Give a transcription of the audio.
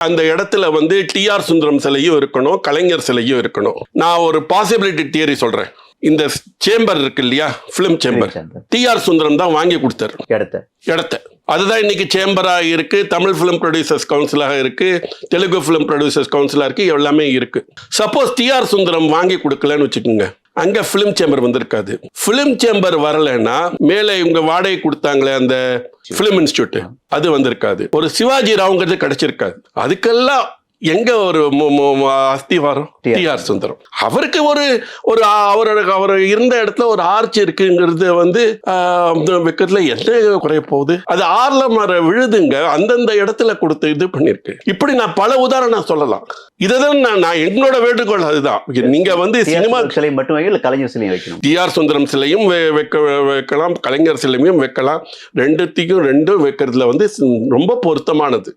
அந்த இடத்துல வந்து டிஆர் சுந்தரம் சிலையும் இருக்கணும், கலைஞர் சிலையும் இருக்கணும். நான் ஒரு பாசிபிலிட்டி தியரி சொல்றேன். இந்த சேம்பர் இருக்கு இல்லையா, பிலிம் சேம்பர், டிஆர் சுந்தரம் தான் வாங்கி கொடுத்தாரு இடத்த. அதுதான் இன்னைக்கு சேம்பரா இருக்கு, தமிழ் பிலிம் ப்ரொடியூசர்ஸ் கவுன்சிலாக இருக்கு, தெலுங்கு பிலிம் ப்ரொடியூசர்ஸ் கவுன்சிலா இருக்கு, எல்லாமே இருக்கு. சப்போஸ் டிஆர் சுந்தரம் வாங்கி கொடுக்கலன்னு வச்சுக்கோங்க, அங்க பிலிம் சேம்பர் வந்திருக்காது. பிலிம் சேம்பர் வரலன்னா மேலே இவங்க வாடகை கொடுத்தாங்களே அந்த பிலிம் இன்ஸ்டியூட், அது வந்திருக்காது. ஒரு சிவாஜி ராவ்ங்கிறது கிடைச்சிருக்காது. அதுக்கெல்லாம் எங்க ஒரு அஸ்திவாரம் டிஆர் சுந்தரம். அவருக்கு ஒரு அவர் இருந்த இடத்துல ஒரு ஆர்ச் இருக்குங்கிறது வந்து வைக்கிறதுல என்ன குறைய போகுது? அது ஆர்ல மர விழுதுங்க, அந்தந்த இடத்துல கொடுத்து இது பண்ணிருக்கு. இப்படி நான் பல உதாரணம் சொல்லலாம். இதுதான் நான் என்னோட வேண்டுகோள். அதுதான், நீங்க வந்து சினிமா சிலை மட்டும் வைக்கல, கலைஞர் சிலையும் வைக்கணும். டிஆர் சுந்தரம் சிலையும் வைக்கலாம், கலைஞர் சிலையும் வைக்கலாம். ரெண்டும் வைக்கிறதுல வந்து ரொம்ப பொருத்தமானது.